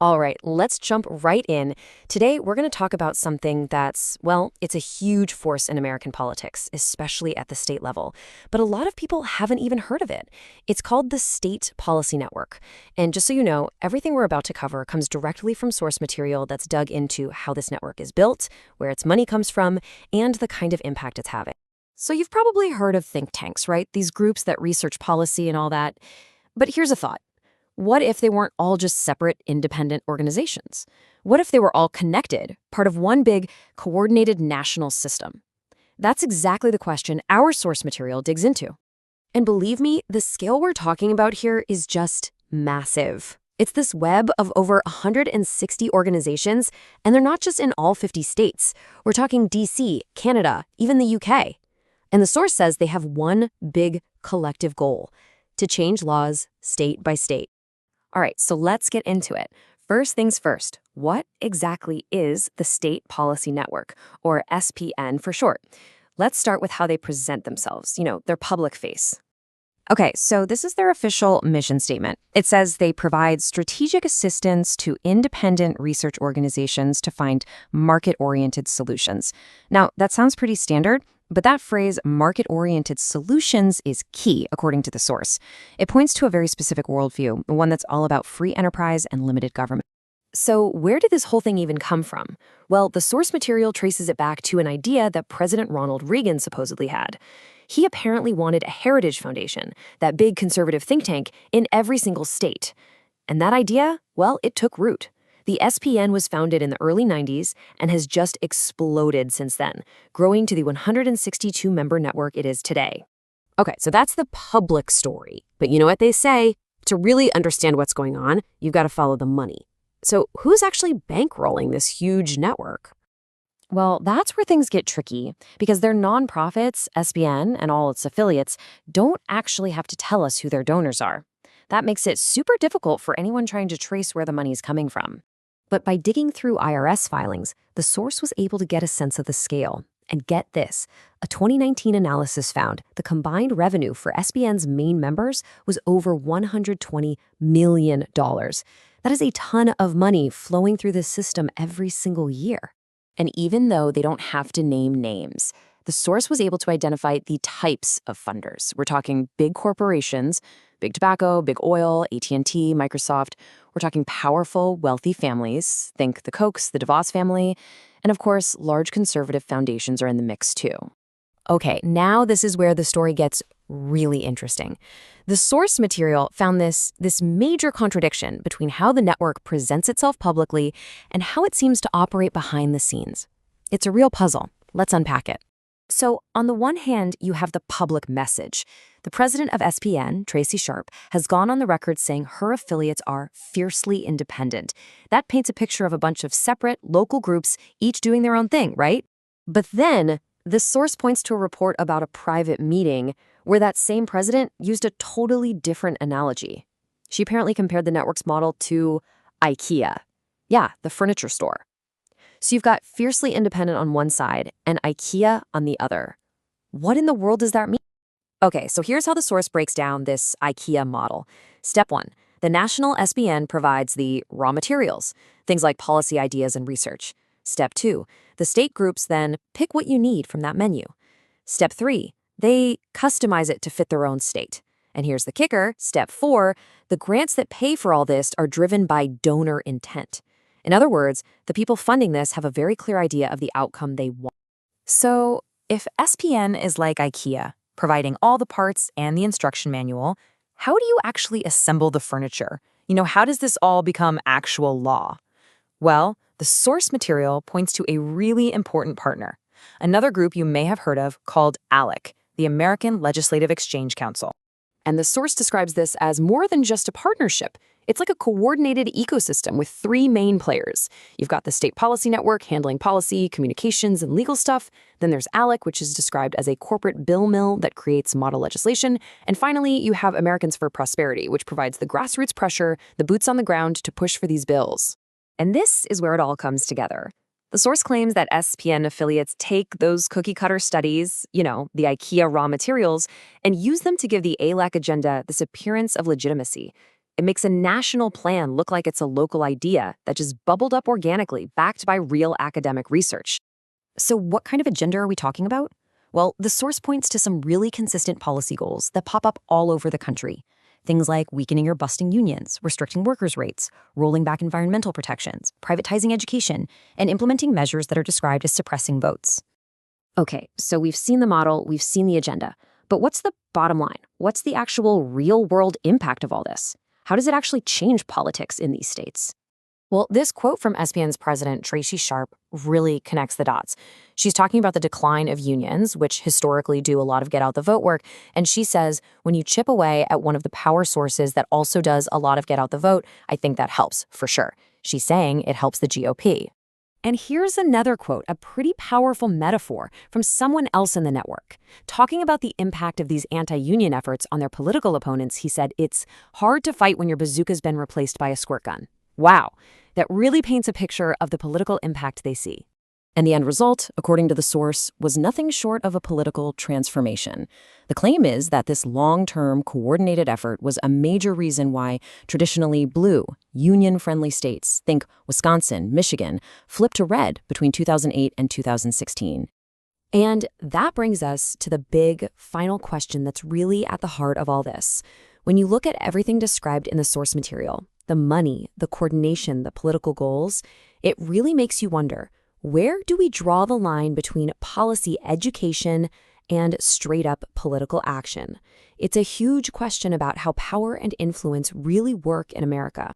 All right, let's jump right in. Today, we're going to talk about something that's, well, it's a huge force in American politics, especially at the state level. But a lot of people haven't even heard of it. It's called the State Policy Network. And just so you know, everything we're about to cover comes directly from source material that's dug into how this network is built, where its money comes from, and the kind of impact it's having. So you've probably heard of think tanks, right? These groups that research policy and all that. But here's a thought. What if they weren't all just separate, independent organizations? What if they were all connected, part of one big, coordinated national system? That's exactly the question our source material digs into. And believe me, the scale we're talking about here is just massive. It's this web of over 160 organizations, and they're not just in all 50 states. We're talking DC, Canada, even the UK. And the source says they have one big collective goal: to change laws state by state. All right, so let's get into it. First things first, what exactly is the State Policy Network, or SPN for short? Let's start with how they present themselves, their public face. Okay, so this is their official mission statement. It says they provide strategic assistance to independent research organizations to find market-oriented solutions. Now, that sounds pretty standard, but that phrase, market-oriented solutions, is key, according to the source. It points to a very specific worldview, one that's all about free enterprise and limited government. So where did this whole thing even come from? Well, the source material traces it back to an idea that President Ronald Reagan supposedly had. He apparently wanted a heritage foundation, that big conservative think tank, in every single state. And that idea, well, it took root. The SPN was founded in the early 90s and has just exploded since then, growing to the 162-member network it is today. Okay, so that's the public story. But you know what they say? To really understand what's going on, you've got to follow the money. So who's actually bankrolling this huge network? Well, that's where things get tricky, because their nonprofits, SPN, and all its affiliates don't actually have to tell us who their donors are. That makes it super difficult for anyone trying to trace where the money's coming from. But by digging through IRS filings, the source was able to get a sense of the scale. And get this, a 2019 analysis found the combined revenue for SPN's main members was over $120 million. That is a ton of money flowing through the system every single year. And even though they don't have to name names, the source was able to identify the types of funders. We're talking big corporations, big tobacco, big oil, AT&T, Microsoft. We're talking powerful, wealthy families. Think the Kochs, the DeVos family. And of course, large conservative foundations are in the mix too. Okay, now this is where the story gets really interesting. The source material found this major contradiction between how the network presents itself publicly and how it seems to operate behind the scenes. It's a real puzzle. Let's unpack it. So, on the one hand, you have the public message. The president of SPN, Tracy Sharp, has gone on the record saying her affiliates are fiercely independent. That paints a picture of a bunch of separate, local groups, each doing their own thing, right? But then, the source points to a report about a private meeting where that same president used a totally different analogy. She apparently compared the network's model to IKEA. Yeah, the furniture store. So you've got fiercely independent on one side and IKEA on the other. What in the world does that mean? Okay, so here's how the source breaks down this IKEA model. Step 1, the national SPN provides the raw materials, things like policy ideas and research. Step 2, the state groups then pick what you need from that menu. Step 3, they customize it to fit their own state. And here's the kicker, step 4, the grants that pay for all this are driven by donor intent. In other words, the people funding this have a very clear idea of the outcome they want. So, if SPN is like IKEA, providing all the parts and the instruction manual, how do you actually assemble the furniture? How does this all become actual law? Well, the source material points to a really important partner, another group you may have heard of called ALEC, the American Legislative Exchange Council. And the source describes this as more than just a partnership. It's like a coordinated ecosystem with 3 main players. You've got the State Policy Network handling policy, communications, and legal stuff. Then there's ALEC, which is described as a corporate bill mill that creates model legislation. And finally, you have Americans for Prosperity, which provides the grassroots pressure, the boots on the ground to push for these bills. And this is where it all comes together. The source claims that SPN affiliates take those cookie-cutter studies, the IKEA raw materials, and use them to give the ALEC agenda this appearance of legitimacy. It makes a national plan look like it's a local idea that just bubbled up organically, backed by real academic research. So what kind of agenda are we talking about? Well, the source points to some really consistent policy goals that pop up all over the country. Things like weakening or busting unions, restricting workers' rates, rolling back environmental protections, privatizing education, and implementing measures that are described as suppressing votes. Okay, so we've seen the model, we've seen the agenda, but what's the bottom line? What's the actual real-world impact of all this? How does it actually change politics in these states? Well, this quote from SPN's president, Tracy Sharp, really connects the dots. She's talking about the decline of unions, which historically do a lot of get-out-the-vote work, and she says, when you chip away at one of the power sources that also does a lot of get-out-the-vote, I think that helps, for sure. She's saying it helps the GOP. And here's another quote, a pretty powerful metaphor from someone else in the network. Talking about the impact of these anti-union efforts on their political opponents, he said, it's hard to fight when your bazooka's been replaced by a squirt gun. Wow, that really paints a picture of the political impact they see. And the end result, according to the source, was nothing short of a political transformation. The claim is that this long-term coordinated effort was a major reason why traditionally blue, union-friendly states, think Wisconsin, Michigan, flipped to red between 2008 and 2016. And that brings us to the big final question that's really at the heart of all this. When you look at everything described in the source material, the money, the coordination, the political goals, it really makes you wonder, where do we draw the line between policy education and straight-up political action? It's a huge question about how power and influence really work in America.